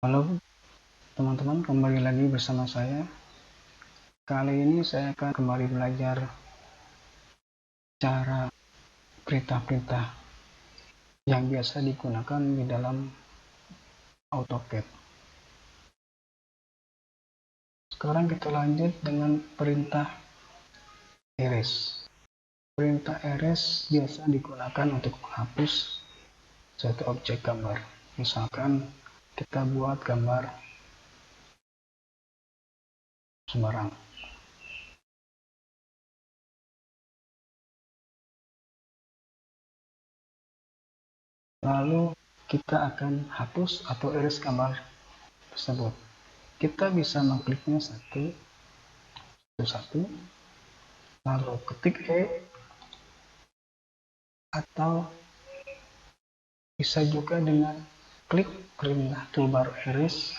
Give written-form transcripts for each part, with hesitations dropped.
Halo teman-teman, kembali lagi bersama saya. Kali ini saya akan kembali belajar cara perintah-perintah yang biasa digunakan di dalam AutoCAD. Sekarang kita lanjut dengan perintah erase. Perintah erase biasa digunakan untuk menghapus suatu objek gambar. Misalkan kita buat gambar sembarang. Lalu kita akan hapus atau erase gambar tersebut. Kita bisa mengkliknya satu-satu, lalu ketik E, atau bisa juga dengan klik perintah toolbar erase,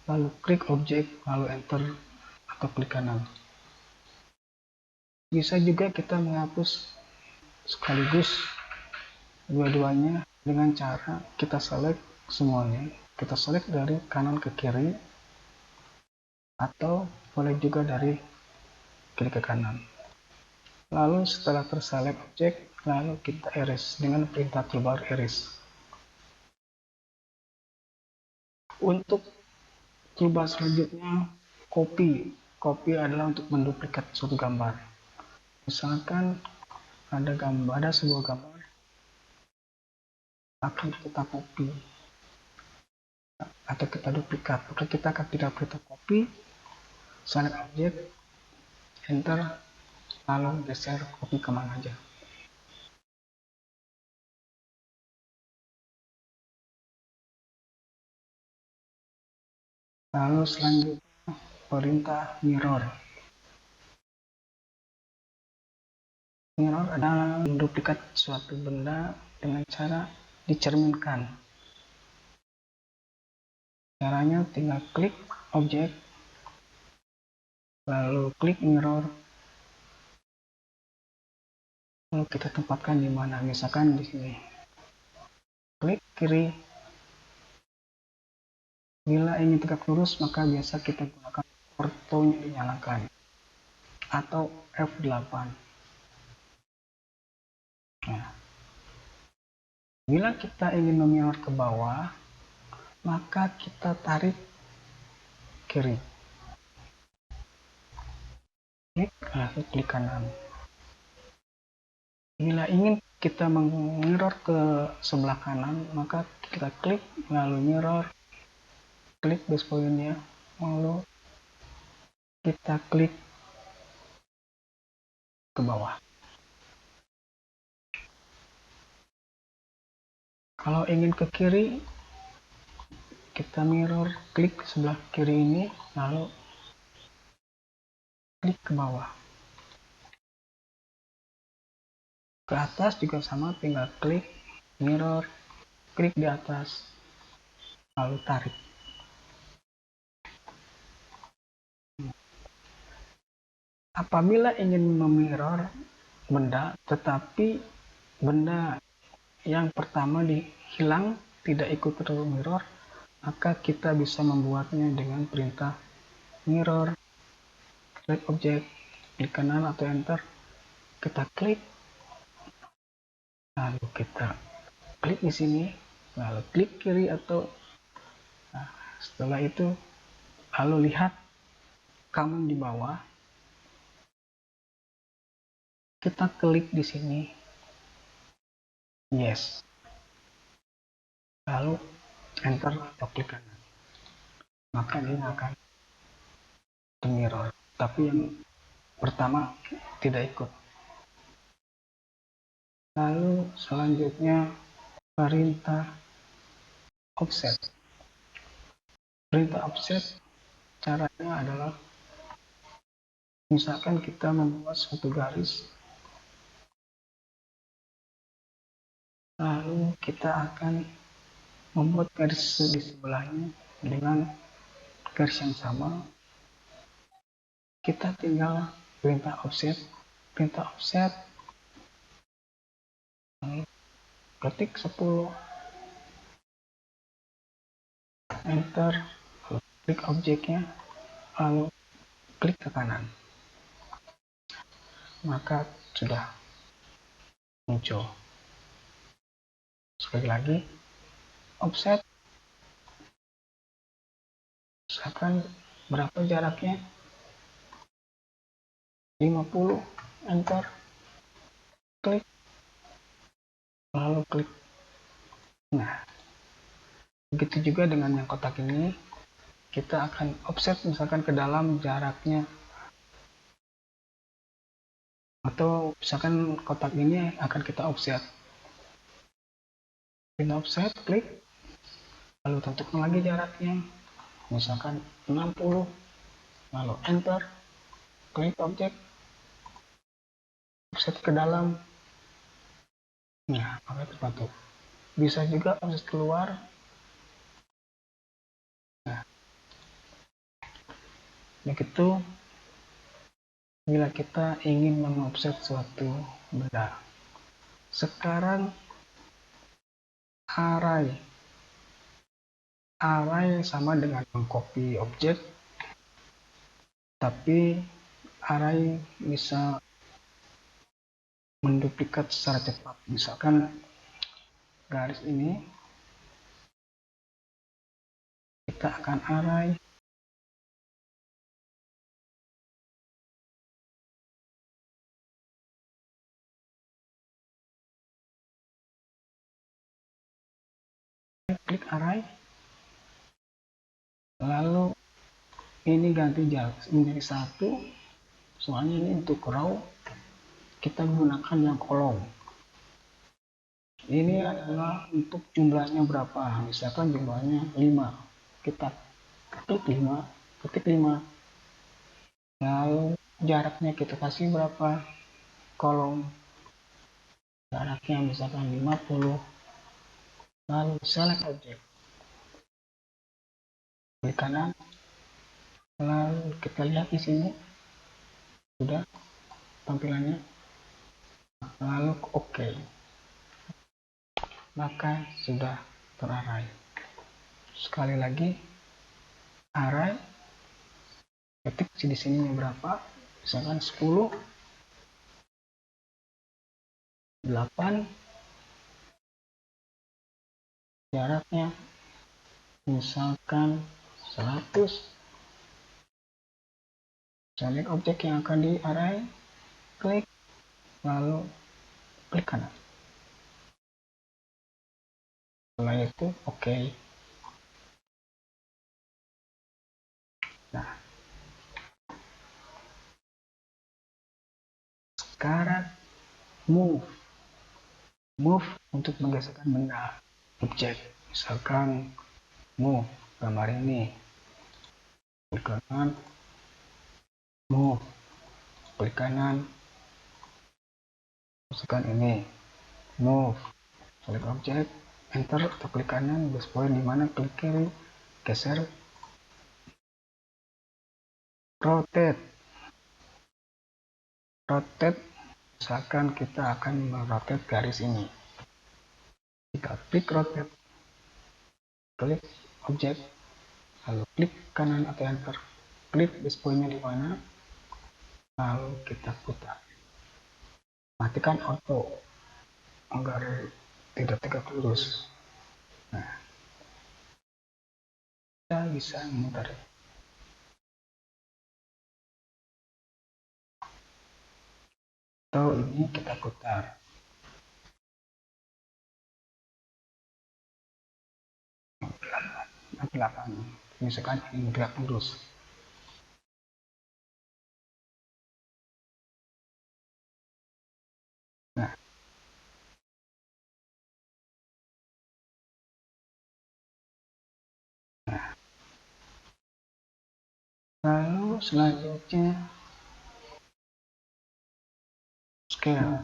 lalu klik objek, lalu enter atau klik kanan. Bisa juga kita menghapus sekaligus dua-duanya dengan cara kita select semuanya. Kita select dari kanan ke kiri, atau boleh juga dari kiri ke kanan. Lalu setelah terselect objek, lalu kita erase dengan perintah toolbar erase. Untuk toolbar selanjutnya, copy. Copy adalah untuk menduplikat suatu gambar. Misalkan ada sebuah gambar akan kita copy atau kita duplikat, maka kita akan tinggal perintah copy, select objek, enter, lalu geser copy kemana aja. Lalu selanjutnya perintah mirror. Mirror adalah menduplikat suatu benda dengan cara dicerminkan. Caranya tinggal klik objek, lalu klik mirror, lalu kita tempatkan di mana, misalkan di sini. Klik kiri. Bila ingin tegak lurus, maka biasa kita gunakan ortonya dinyalakan atau F8. Nah, bila kita ingin memirror ke bawah, maka kita tarik kiri. Klik, lalu klik kanan. Bila ingin kita memirror ke sebelah kanan, maka kita klik, lalu mirror, klik base pointnya, lalu kita klik ke bawah. Kalau ingin ke kiri, kita mirror, klik sebelah kiri ini, lalu klik ke bawah. Ke atas juga sama, tinggal klik, mirror, klik di atas, lalu tarik. Apabila ingin memirror benda, tetapi benda yang pertama hilang, tidak ikut mirror, maka kita bisa membuatnya dengan perintah mirror, klik objek, klik kanan atau enter, kita klik, lalu kita klik di sini, lalu klik kiri atau setelah itu lalu lihat kanan di bawah, kita klik di sini, yes, lalu enter atau klik kanan, maka dia akan mirror, tapi yang pertama tidak ikut. Lalu selanjutnya perintah offset. Perintah offset caranya adalah misalkan kita membuat suatu garis, lalu kita akan membuat garis di sebelahnya dengan garis yang sama. Kita tinggal perintah offset, ketik 10, enter, lalu klik objeknya, lalu klik ke kanan, maka sudah muncul. Sekali lagi, offset, misalkan berapa jaraknya, 50, enter, klik, lalu klik. Nah, begitu juga dengan yang kotak ini, kita akan offset misalkan ke dalam jaraknya, atau misalkan kotak ini akan kita offset. Kita offset, klik, lalu tentukan lagi jaraknya, misalkan 60, lalu enter, klik objek, offset ke dalam. Nah, maka terbentuk. Bisa juga offset keluar. Nah, begitu bila kita ingin mengofset suatu benda. Sekarang array sama dengan mengcopy objek, tapi array bisa menduplikat secara cepat. Misalkan garis ini kita akan array klik array, lalu ini ganti menjadi 1, soalnya ini untuk row, kita gunakan yang kolom. Ini adalah untuk jumlahnya berapa, misalkan jumlahnya 5, kita ketik 5, ketik 5, lalu jaraknya kita kasih berapa, kolom jaraknya misalkan 50, lalu select objek, klik kanan, lalu kita lihat di sini sudah tampilannya, lalu OK, maka sudah terarai. Sekali lagi, array, ketik di sini berapa, misalkan 10, 8, jaraknya misalkan 100, select objek yang akan di array, klik, lalu klik kanan. Setelah itu OK. Nah, sekarang move untuk menggeserkan benda, objek, misalkan move gambar ini, klik kanan, move, klik kanan, misalkan ini, move, select objek, enter atau klik kanan, base point di mana, klik kiri, geser, rotate, misalkan kita akan merotate garis ini, kita klik rotate, klik objek, lalu klik kanan atau enter, klik base pointnya di mana, lalu kita putar. Matikan auto agar tidak tegak lurus. Nah, kita bisa memutar. Atau ini kita putar. Belakang. Misalkan ini tegak lurus. Nah, lalu selanjutnya scale.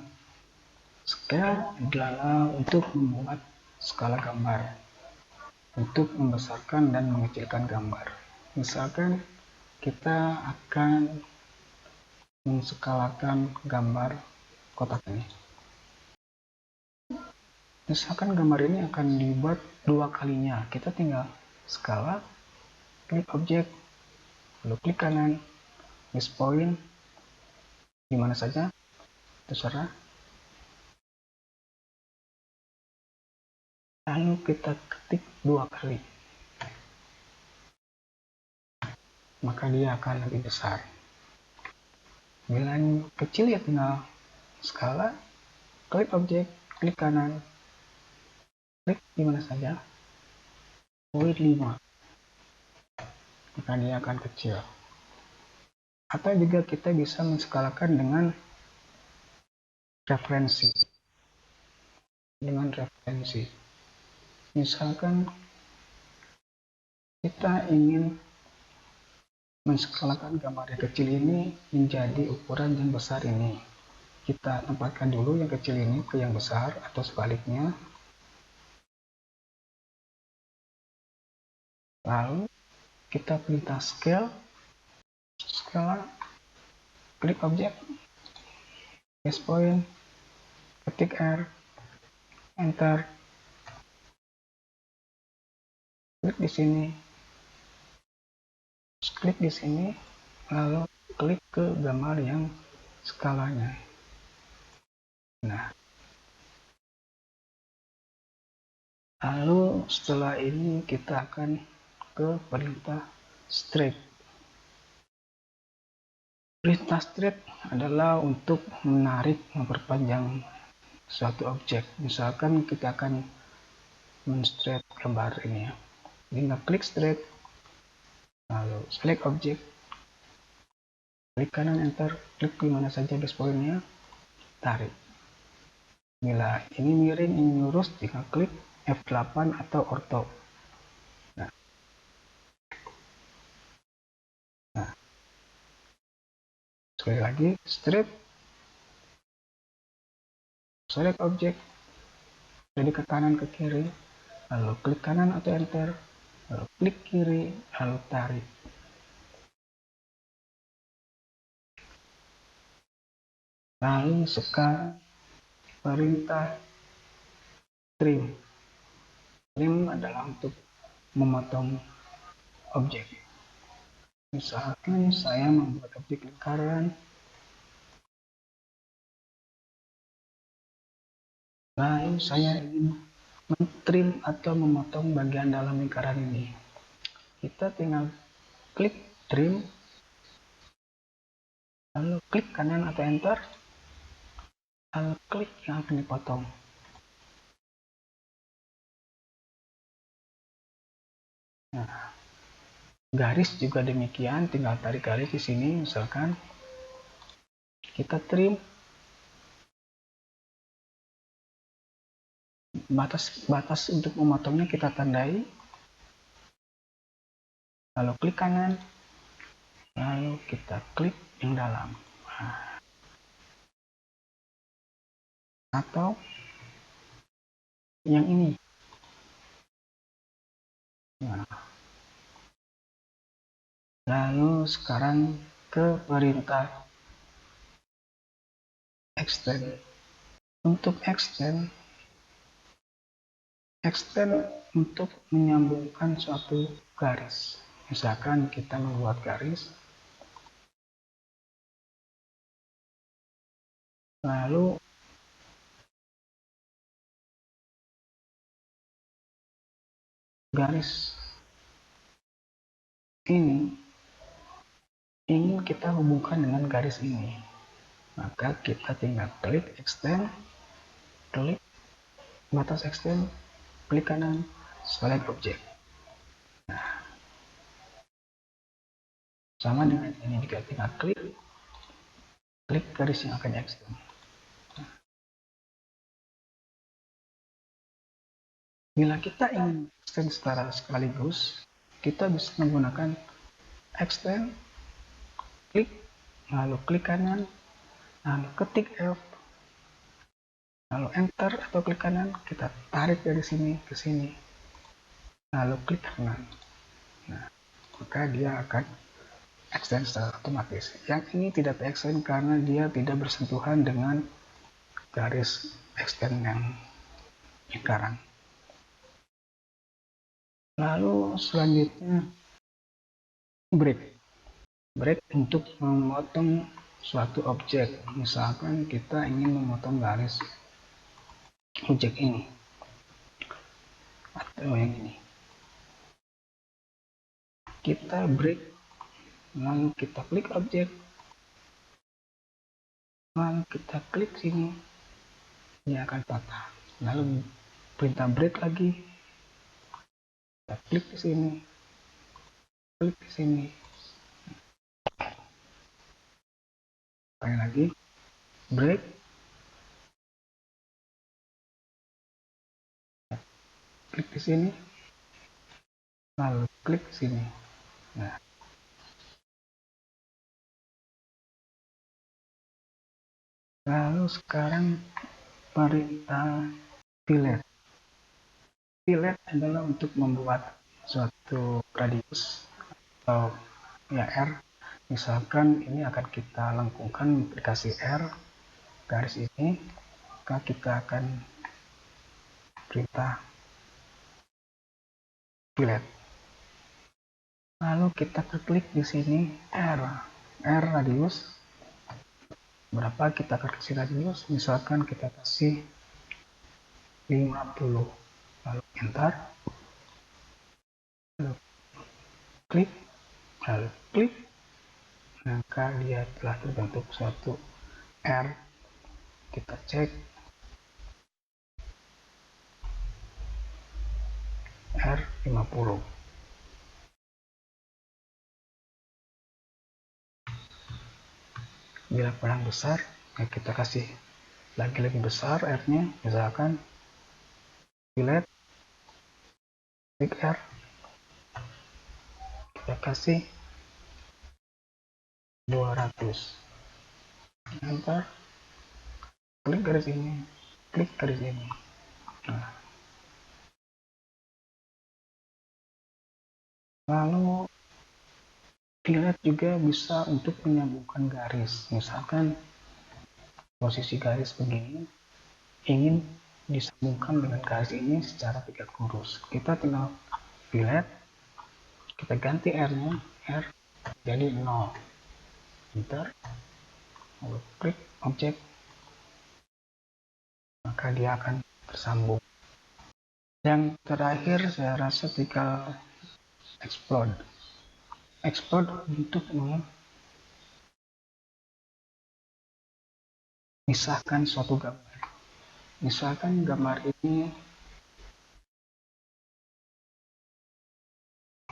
Scale adalah untuk membuat skala gambar, untuk membesarkan dan mengecilkan gambar. Misalkan kita akan menskalakan gambar kotak ini. Misalkan gambar ini akan dibuat 2 kalinya, kita tinggal skala, klik objek, lalu klik kanan, base point, dimana saja, terserah. Lalu kita ketik 2 kali, maka dia akan lebih besar. Bila yang kecil ya tinggal skala, klik objek, klik kanan, klik dimana saja, point 5, maka dia akan kecil. Atau juga kita bisa menskalakan dengan referensi. Misalkan kita ingin menskalakan gambar yang kecil ini menjadi ukuran yang besar ini. Kita tempatkan dulu yang kecil ini ke yang besar atau sebaliknya. Lalu kita perintah skala, klik objek, base point, ketik R, enter, klik di sini, klik di sini, lalu klik ke gambar yang skalanya. Nah, lalu setelah ini kita akan ke perintah strip. Perintah strip adalah untuk menarik, memperpanjang suatu objek. Misalkan kita akan men-strip gambar ini ya. Tinggal klik strip, lalu select objek, klik kanan enter, klik dimana saja base pointnya, tarik. Bila ini miring, ini lurus, tinggal klik F8 atau ortho. Nah, sekali lagi strip, select objek, jadi ke kanan ke kiri, lalu klik kanan atau enter, lalu klik kiri, lalu tarik. Lalu sekarang perintah trim. Trim adalah untuk memotong objek. Misalkan saya membuat objek lingkaran, lalu saya ingin mentrim atau memotong bagian dalam lingkaran ini. Kita tinggal klik trim, lalu klik kanan atau enter, lalu klik yang akan dipotong. Nah, garis juga demikian, tinggal tarik garis di sini. Misalkan kita trim, batas untuk memotongnya kita tandai, lalu klik kanan, lalu kita klik yang dalam. Nah, atau yang ini. Nah, lalu sekarang ke perintah extend. Untuk extend untuk menyambungkan suatu garis. Misalkan kita membuat garis, lalu garis ini ingin kita hubungkan dengan garis ini, maka kita tinggal klik extend, klik batas extend, klik kanan, select object. Nah, sama dengan ini juga tinggal klik garis yang akan extend. Bila kita ingin extend secara sekaligus, kita bisa menggunakan extend, klik, lalu klik kanan, lalu ketik F, lalu enter atau klik kanan, kita tarik dari sini ke sini, lalu klik kanan. Nah, maka dia akan extend secara otomatis. Yang ini tidak extend karena dia tidak bersentuhan dengan garis extend yang lingkaran. Lalu selanjutnya break untuk memotong suatu objek. Misalkan kita ingin memotong garis objek ini atau yang ini, kita break, lalu kita klik objek, lalu kita klik sini, dia akan patah. Lalu perintah break lagi, kita klik di sini, klik di sini, sekali lagi break, klik di sini, lalu klik di sini. Nah, lalu sekarang perintah fillet. Fillet adalah untuk membuat suatu radius atau ya R. Misalkan ini akan kita lengkungkan, dikasih R garis ini, maka kita akan perintah fillet. Lalu kita klik di sini R radius berapa, kita akan kasih radius, misalkan kita kasih 50, lalu enter, lalu klik, maka dia telah terbentuk suatu R. Kita cek R50. Bila kurang besar, ya kita kasih lagi lebih besar R-nya, misalkan fillet, klik R, kita kasih 200, enter, klik garis ini, klik garis ini. Nah, lalu fillet juga bisa untuk menyambungkan garis, misalkan posisi garis begini ingin disambungkan dengan garis ini secara tegak lurus, kita tinggal fillet, kita ganti R-nya, R jadi 0, enter, lalu klik objek, maka dia akan tersambung. Yang terakhir saya rasa tinggal explode untuk memisahkan suatu gambar. Misalkan gambar ini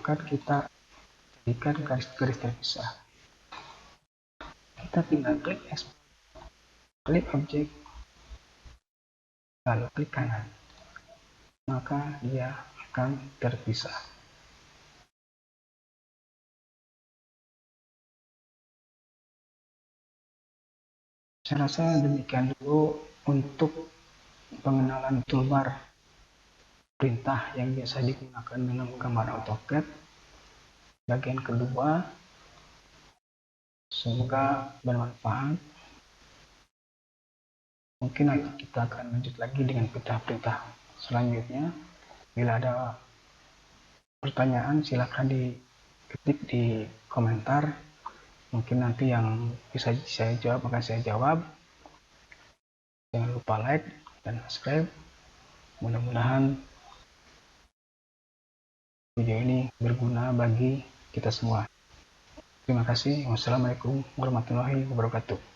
akan kita jadikan garis-garis terpisah, kita tinggal klik explode, klik objek, lalu klik kanan, maka dia akan terpisah. Saya rasa demikian dulu untuk pengenalan toolbar perintah yang biasa digunakan dalam gambar AutoCAD. Bagian kedua, semoga bermanfaat. Mungkin nanti kita akan lanjut lagi dengan perintah-perintah selanjutnya. Bila ada pertanyaan, silakan diketik di komentar. Mungkin nanti yang bisa saya jawab akan saya jawab. Jangan lupa like dan subscribe. Mudah-mudahan video ini berguna bagi kita semua. Terima kasih. Wassalamualaikum warahmatullahi wabarakatuh.